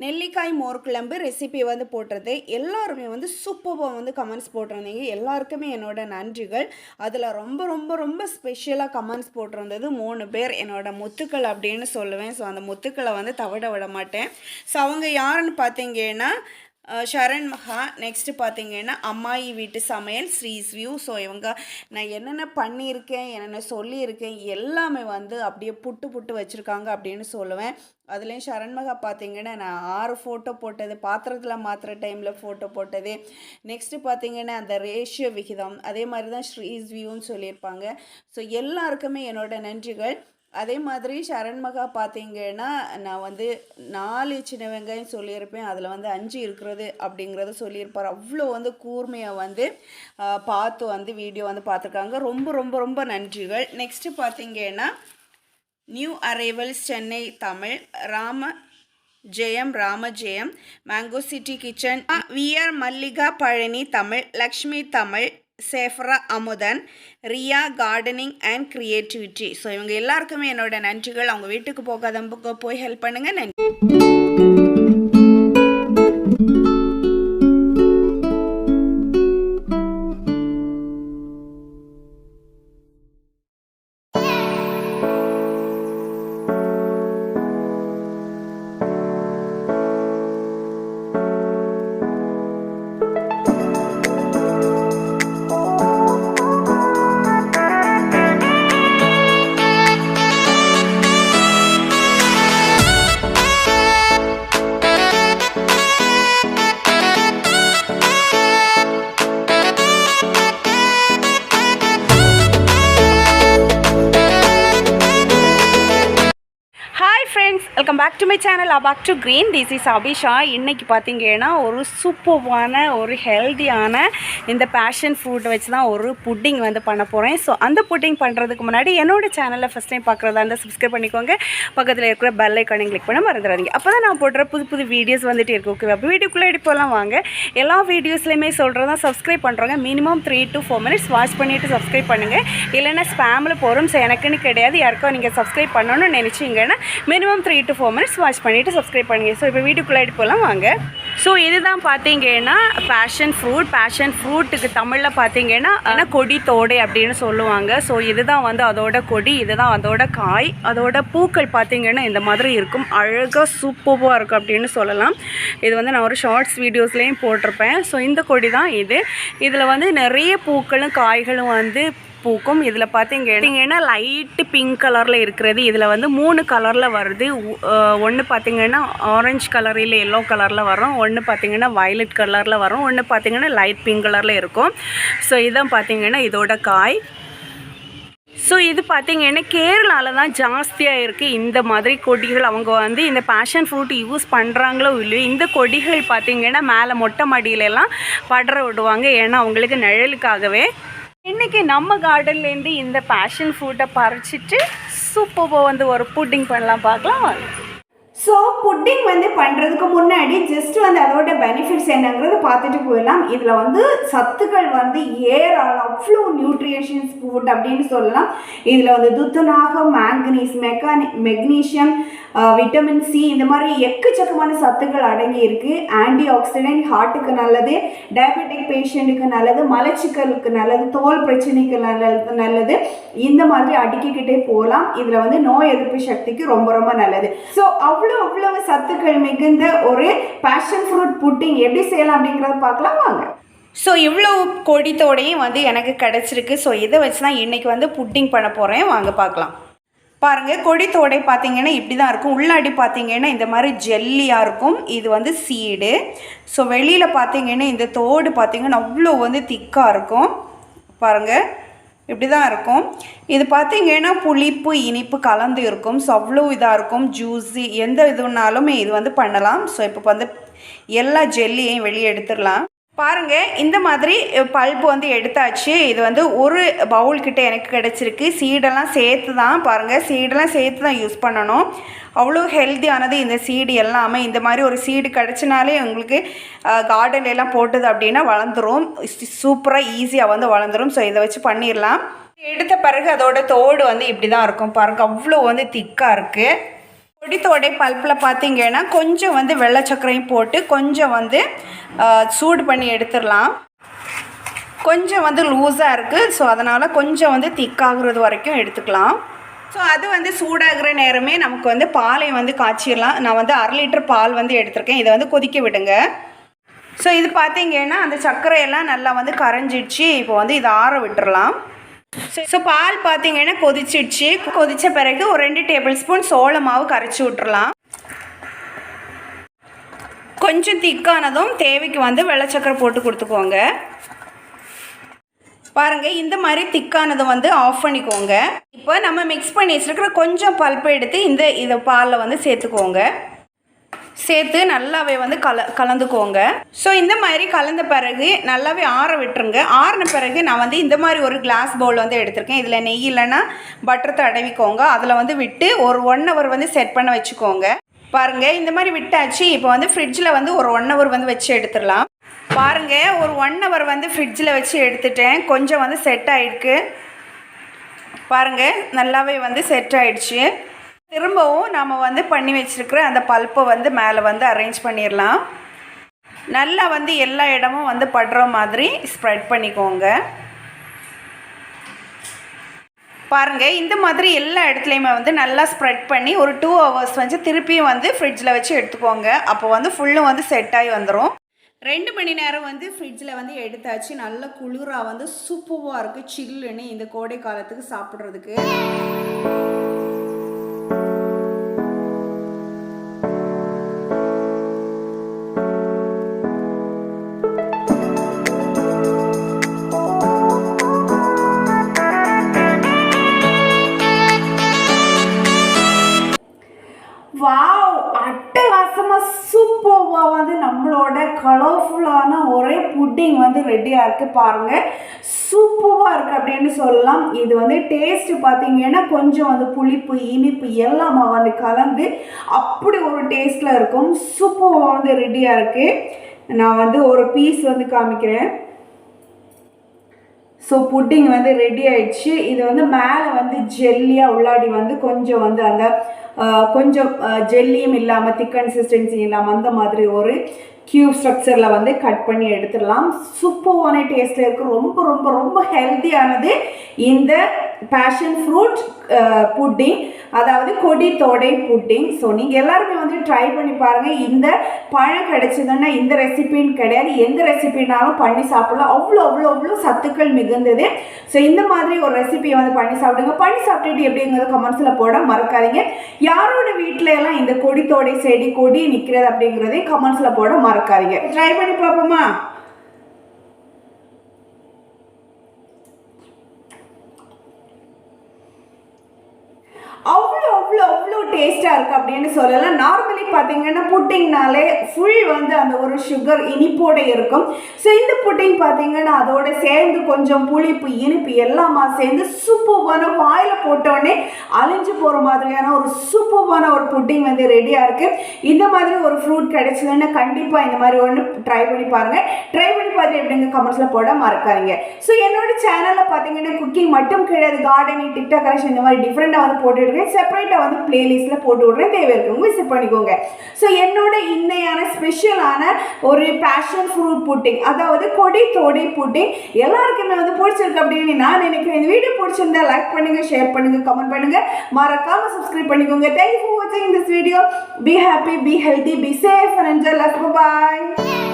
நெல்லிக்காய் மோர் குழம்பு ரெசிபி வந்து போட்டிருந்தேன். எல்லாருமே வந்து சூப்பராக வந்து கமெண்ட்ஸ் போட்டிருந்தீங்க. எல்லாருக்குமே என்னோட நன்றிகள். அதில் ரொம்ப ரொம்ப ரொம்ப ஸ்பெஷலாக கமெண்ட்ஸ் போட்டிருந்தது 3 பேர் என்னோட முத்துக்கள் அப்படின்னு சொல்லுவேன். ஸோ அந்த முத்துக்களை வந்து தவிட விட மாட்டேன். ஸோ அவங்க யாருன்னு பார்த்தீங்கன்னா ஷரண் மகா, நெக்ஸ்ட்டு பார்த்தீங்கன்னா அம்மாயி வீட்டு சமையல் ஸ்ரீஸ் வியூ. ஸோ இவங்க நான் என்னென்ன பண்ணியிருக்கேன், என்னென்ன சொல்லியிருக்கேன் எல்லாமே வந்து அப்படியே புட்டு புட்டு வச்சுருக்காங்க அப்படின்னு சொல்லுவேன். அதுலேயும் ஷரண்மகா பார்த்தீங்கன்னா நான் 6 ஃபோட்டோ போட்டது, பாத்திரத்தில் மாற்றுற டைமில் ஃபோட்டோ போட்டது, நெக்ஸ்ட்டு பார்த்தீங்கன்னா அந்த ரேஷியோ விகிதம், அதே மாதிரி தான் ஸ்ரீஸ் வியூன்னு சொல்லியிருப்பாங்க. ஸோ எல்லாருக்குமே என்னோட நன்றிகள். அதே மாதிரி ஷரண்மகா பார்த்தீங்கன்னா நான் வந்து 4 சின்ன வெங்காயம் சொல்லியிருப்பேன், அதில் வந்து 5 இருக்கிறது அப்படிங்கிறத சொல்லியிருப்பார். அவ்வளோ வந்து கூர்மையாக வந்து பார்த்து வந்து வீடியோ வந்து பார்த்துருக்காங்க. ரொம்ப ரொம்ப ரொம்ப நன்றிகள். நெக்ஸ்ட்டு பார்த்தீங்கன்னா new arrivals Chennai Tamil Ramajayam mango city kitchen VR Mallika Palani Tamil Lakshmi Tamil சேஃப்ரா Amudhan Riya gardening and creativity. So இவங்க எல்லாருக்குமே என்னோட நன்றிகள். அவங்க வீட்டுக்கு போகாதவங்க போய் ஹெல்ப் பண்ணுங்கள். நன்றி. Welcome back to my channel Abactive Green. This is Abisha. இன்றைக்கி பார்த்தீங்கன்னா ஒரு சூப்பர்வான ஒரு ஹெல்த்தியான இந்த பேஷன் ஃப்ரூட் வச்சு தான் ஒரு புட்டிங் வந்து பண்ண போகிறேன். ஸோ அந்த புட்டிங் பண்ணுறதுக்கு முன்னாடி என்னோட சேனலில் ஃபஸ்ட் டைம் பார்க்குறதா இருந்தால் சப்ஸ்கிரைப் பண்ணிக்கோங்க. பக்கத்தில் இருக்கிற பெல் ஐக்கானை கிளிக் பண்ண மறந்துடாதீங்க. அப்போ தான் நான் போடுற புது புது வீடியோஸ் வந்துட்டு இருக்கு. ஓகே, அப்போ வீடியோக்குள்ளே எடுப்போலாம் வாங்க. எல்லா வீடியோஸ்லையுமே சொல்கிறதா சப்ஸ்கிரைப் பண்ணுறவங்க மினிமம் 3 to 4 minutes வாட்ச் பண்ணிவிட்டு சப்ஸ்கிரைப் பண்ணுங்கள். இல்லைன்னா ஸ்பேமில் போகிறோம். ஸோ எனக்குன்னு கிடையாது, யாருக்கோ நீங்கள் சப்ஸ்கிரைப் பண்ணணும்னு நினச்சிங்கன்னா மினிமம் 3 to 4 minutes வாட்ச் பண்ணிவிட்டு சப்ஸ்கிரைப் பண்ணுங்கள். ஸோ இப்போ வீட்டுக்குள்ளே போகலாம் வாங்க. ஸோ இதுதான் பார்த்தீங்கன்னா பேஷன் ஃப்ரூட்டுக்கு தமிழில் பார்த்தீங்கன்னா கொடி தோடை அப்படின்னு சொல்லுவாங்க. ஸோ இதுதான் வந்து அதோட கொடி, இதுதான் அதோட காய். அதோட பூக்கள் பார்த்தீங்கன்னா இந்த மாதிரி இருக்கும், அழகாக சூப்பராக இருக்கும் அப்படின்னு சொல்லலாம். இது வந்து நான் ஒரு ஷார்ட்ஸ் வீடியோஸ்லேயும் போட்டிருப்பேன். ஸோ இந்த கொடி தான் இது. இதில் வந்து நிறைய பூக்களும் காய்களும் வந்து பூக்கும். இதில் பார்த்தீங்கன்னா லைட்டு பிங்க் கலரில் இருக்கிறது, இதில் வந்து 3 கலரில் வருது. ஒன்று பார்த்தீங்கன்னா ஆரஞ்சு கலர் இல்லை எல்லோ கலரில் வரும், ஒன்று பார்த்தீங்கன்னா வயலட் கலரில் வரும், ஒன்று பார்த்தீங்கன்னா லைட் பிங்க் கலரில் இருக்கும். ஸோ இதான் பார்த்தீங்கன்னா இதோட காய். ஸோ இது பார்த்தீங்கன்னா கேரளாவில் தான் ஜாஸ்தியாக இருக்குது இந்த மாதிரி கொடிகள். அவங்க வந்து இந்த பேஷன் ஃப்ரூட் யூஸ் பண்ணுறாங்களோ இல்லையோ, இந்த கொடிகள் பார்த்தீங்கன்னா மேலே மொட்டை மாடியிலெல்லாம் படர விடுவாங்க, ஏன்னா அவங்களுக்கு நிழலுக்காகவே. இன்றைக்கி நம்ம கார்டன்லேருந்து இந்த பேஷன் ஃப்ரூட்டை பறிச்சிட்டு சூப்பராக வந்து ஒரு புட்டிங் பண்ணலாம், பார்க்கலாம். ஸோ புட்டிங் வந்து பண்ணுறதுக்கு முன்னாடி ஜஸ்ட் வந்து அதோட பெனிஃபிட்ஸ் என்னங்கிறத பார்த்துட்டு போயிடலாம். இதில் வந்து சத்துக்கள் வந்து ஏராளம், அவ்வளோ நியூட்ரிஷன்ஸ் ஃபுட் அப்படின்னு சொல்லலாம். இதில் வந்து துத்தநாகம், மேங்கனீஸ், மெக்னீஷியம், விட்டமின் சி, இந்த மாதிரி எக்கச்சக்கமான சத்துக்கள் அடங்கி இருக்குது. ஆன்டி ஆக்சிடென்ட், ஹார்ட்டுக்கு நல்லது, டயபெட்டிக் பேஷண்ட்டுக்கு நல்லது, மலச்சிக்கலுக்கு நல்லது, தோல் பிரச்சனைக்கு நல்லது. இந்த மாதிரி அடுக்கிக்கிட்டே போகலாம். இதில் வந்து நோய் எதிர்ப்பு சக்திக்கு ரொம்ப ரொம்ப நல்லது. ஸோ அவ்வளவு சத்துக்கள் மிகுந்த ஒரு பேஷன் ஃப்ரூட் புட்டிங் எப்படி செய்யலாம் அப்படிங்கிறத பார்க்கலாம் வாங்க. ஸோ இவ்வளோ கொடித்தோடையும் வந்து எனக்கு கிடச்சிருக்கு. ஸோ இதை வச்சு தான் இன்றைக்கி வந்து புட்டிங் பண்ண போகிறேன், வாங்க பார்க்கலாம். பாருங்கள், கொடித்தோடை பார்த்தீங்கன்னா இப்படி தான் இருக்கும். உள்ளாடி பார்த்தீங்கன்னா இந்த மாதிரி ஜெல்லியாக இருக்கும். இது வந்து சீடு. ஸோ வெளியில் பார்த்தீங்கன்னா இந்த தோடு பார்த்தீங்கன்னா அவ்வளோ வந்து திக்காக இருக்கும். பாருங்கள், இப்படி தான் இருக்கும். இது பார்த்தீங்கன்னா புளிப்பு இனிப்பு கலந்து இருக்கும். ஸோ அவ்வளோ இதாக இருக்கும், ஜூஸி, எந்த இதுனாலுமே இது வந்து பண்ணலாம். ஸோ இப்போ வந்து எல்லா ஜெல்லியையும் வெளியே எடுத்துடலாம். பாருங்கள், இந்த மாதிரி பல்பு வந்து எடுத்தாச்சு. இது வந்து ஒரு பவுல்கிட்ட எனக்கு கிடச்சிருக்கு. சீடெல்லாம் சேர்த்து தான், பாருங்கள், சீடெல்லாம் சேர்த்து தான் யூஸ் பண்ணணும். அவ்வளோ ஹெல்த்தியானது இந்த சீடு எல்லாமே. இந்த மாதிரி ஒரு சீடு கிடச்சினாலே உங்களுக்கு கார்டன்லாம் போட்டது அப்படின்னா வளர்ந்துடும், சூப்பராக ஈஸியாக வந்து வளர்ந்துடும். ஸோ இதை வச்சு பண்ணிடலாம். எடுத்த பிறகு அதோட தோடு வந்து இப்படி தான் இருக்கும். பாருங்கள், அவ்வளோ வந்து திக்காக இருக்குது. கொடித்தோடை பல்ப்பில் பார்த்தீங்கன்னா கொஞ்சம் வந்து வெள்ளை சர்க்கரையும் போட்டு கொஞ்சம் வந்து சூடு பண்ணி எடுத்துடலாம். கொஞ்சம் வந்து லூஸாக இருக்குது, ஸோ அதனால் கொஞ்சம் வந்து திக்காகிறது வரைக்கும் எடுத்துக்கலாம். ஸோ அது வந்து சூடாகிற நேரமே நமக்கு வந்து பாலை வந்து காய்ச்சிடலாம். நான் வந்து 1/2 லிட்டர் பால் வந்து எடுத்திருக்கேன். இதை வந்து கொதிக்க விடுங்க. ஸோ இது பார்த்தீங்கன்னா அந்த சர்க்கரையெல்லாம் நல்லா வந்து கரைஞ்சிடுச்சு. இப்போ வந்து இதை ஆற விட்டுறலாம். ஸோ பால் பார்த்தீங்கன்னா கொதிச்சிடுச்சு. கொதித்த பிறகு ஒரு 2 டேபிள் ஸ்பூன் சோள மாவு கரைச்சி விட்டுறலாம். கொஞ்சம் திக்கானதும் தேவைக்கு வந்து வெள்ளை சர்க்கரை போட்டு கொடுத்துக்கோங்க. பாருங்கள், இந்த மாதிரி திக்கானதை வந்து ஆஃப் பண்ணிக்கோங்க. இப்போ நம்ம மிக்ஸ் பண்ணி வச்சுருக்கிற கொஞ்சம் பல்ப்பை எடுத்து இதை பாலில் வந்து சேர்த்துக்கோங்க. சேர்த்து நல்லாவே வந்து கலந்துக்கோங்க. ஸோ இந்த மாதிரி கலந்த பிறகு நல்லாவே ஆற விட்டுருங்க. ஆறின பிறகு நான் வந்து இந்த மாதிரி ஒரு கிளாஸ் பவுல் வந்து எடுத்திருக்கேன். இதில் நெய் இல்லைன்னா பட்டர் தடவிக்கோங்க. அதில் வந்து விட்டு ஒரு 1 hour வந்து செட் பண்ண வச்சுக்கோங்க. பாருங்கள், இந்த மாதிரி விட்டாச்சு. இப்போ வந்து ஃப்ரிட்ஜில் வந்து ஒரு 1 hour வந்து வச்சு எடுத்துடலாம். பாருங்கள், ஒரு 1 hour வந்து ஃப்ரிட்ஜில் வச்சு எடுத்துட்டேன். கொஞ்சம் வந்து செட் ஆகிருக்கு. பாருங்கள், நல்லாவே வந்து செட் ஆகிடுச்சு. திரும்பவும் நம்ம வந்து பண்ணி வச்சுருக்கிற அந்த பல்ப்பை வந்து மேலே வந்து அரேஞ்ச் பண்ணிடலாம். நல்லா வந்து எல்லா இடமும் வந்து படுற மாதிரி ஸ்ப்ரெட் பண்ணிக்கோங்க. பாருங்கள், இந்த மாதிரி எல்லா இடத்துலையுமே வந்து நல்லா ஸ்ப்ரெட் பண்ணி ஒரு 2 hours வந்து திருப்பியும் வந்து ஃப்ரிட்ஜில் வச்சு எடுத்துக்கோங்க. அப்போ வந்து ஃபுல்லும் வந்து செட் ஆகி வந்துடும். 2 மணி நேரம் வந்து ஃப்ரிட்ஜில் வந்து எடுத்தாச்சு. நல்ல குளிராக வந்து சூப்பராக இருக்குது. சில்லுன்னு இந்த கோடை காலத்துக்கு சாப்பிட்றதுக்கு. வாவ், அட்டகாசமாக சூப்பராக வந்து நம்மளோட கலர்ஃபுல்லான ஒரே புட்டிங் வந்து ரெடியாக இருக்குது. பாருங்கள், சூப்பராக இருக்குது அப்படின்னு சொல்லலாம். இது வந்து டேஸ்ட்டு பார்த்தீங்கன்னா கொஞ்சம் வந்து புளிப்பு இனிப்பு எல்லாமே வந்து கலந்து அப்படி ஒரு டேஸ்ட்டில் இருக்கும். சூப்பராக வந்து ரெடியாக இருக்குது. நான் வந்து ஒரு பீஸ் வந்து காமிக்கிறேன். ஸோ புட்டிங் வந்து ரெடி ஆயிடுச்சு. இது வந்து மேலே வந்து ஜெல்லியாக உள்ளாடி வந்து கொஞ்சம் வந்து அந்த கொஞ்சம் ஜெல்லியும் இல்லாமல் திக் கன்சிஸ்டன்சி இல்லாமல் அந்த மாதிரி ஒரு கியூப் ஸ்ட்ரக்சரில் வந்து கட் பண்ணி எடுத்துடலாம். சூப்பரான டேஸ்ட்டில் இருக்குது. ரொம்ப ரொம்ப ரொம்ப ஹெல்த்தியானது இந்த பேஷன் ஃப்ரூட் புட்டிங், அதாவது கொடி தோடை புட்டிங். ஸோ நீங்கள் எல்லாருமே வந்து ட்ரை பண்ணி பாருங்கள். இந்த பழம் கிடைச்சதுன்னா இந்த ரெசிபின்னு கிடையாது, எந்த ரெசிபினாலும் பண்ணி சாப்பிடலாம். அவ்வளோ அவ்வளோ அவ்வளோ சத்துக்கள் மிகுந்தது. ஸோ இந்த மாதிரி ஒரு ரெசிபியை வந்து பண்ணி சாப்பிடுங்க. பண்ணி சாப்பிட்டுட்டு எப்படிங்கிறது கமெண்ட்ஸில் போட மறக்காதீங்க. யாரோட வீட்டில எல்லாம் இந்த கொடி தோடை செடி கொடி நிற்கிறது அப்படிங்கிறதையும் கமெண்ட்ஸில் போட மறக்காதீங்க. ட்ரை பண்ணி பார்ப்போமா? அவ்வளோ அவ்வளோ அவ்வளோ டேஸ்ட்டாக இருக்குது அப்படின்னு சொல்லலாம். நார்மலி பார்த்தீங்கன்னா புட்டிங்னாலே ஃபுல் வந்து அந்த ஒரு சுகர் இனிப்போடு இருக்கும். ஸோ இந்த புட்டிங் பார்த்தீங்கன்னா அதோட சேர்ந்து கொஞ்சம் புளிப்பு இனிப்பு எல்லாமா சேர்ந்து சூப்பரான வாயில் போட்டோடனே அழிஞ்சு போகிற மாதிரியான ஒரு சூப்பரான ஒரு புட்டிங் வந்து ரெடியாக இருக்குது. இந்த மாதிரி ஒரு ஃப்ரூட் கிடைச்சதுன்னா கண்டிப்பாக இந்த மாதிரி ஒன்று ட்ரை பண்ணி பாருங்கள். ட்ரை பண்ணி பார்த்து எப்படிங்க கமெண்ட்ஸில் போட மறக்காதீங்க. ஸோ என்னோட சேனலில் பார்த்தீங்கன்னா குக்கிங் மட்டும் கிடையாது, கார்டனிங், டிக்டாக் கலெக்ஷன் இந்த மாதிரி டிஃப்ரெண்ட்டாக வந்து போட்டுட்டு செப்பரேட்டாக வந்து பிளேலிஸ்ட்டில் போட்டு விட்றேன். தேவை இருக்கவங்க விசிட் பண்ணிக்கோங்க. ஸோ என்னோட இன்னையான ஸ்பெஷலான ஒரு பேஷன் ஃப்ரூட் புட்டிங், அதாவது கொடி தோடை புட்டிங் எல்லாருக்குமே வந்து பிடிச்சிருக்கு அப்படின்னு நான் நினைக்கிறேன். இந்த வீடியோ பிடிச்சிருந்தா லைக் பண்ணுங்கள், ஷேர் பண்ணுங்கள், கமெண்ட் பண்ணுங்கள், மறக்காமல் சப்ஸ்கிரைப் பண்ணிக்கோங்க. தேங்க்யூ ஃபார் வாட்சிங் this video. Be happy, be healthy, be safe and enjoy life. By.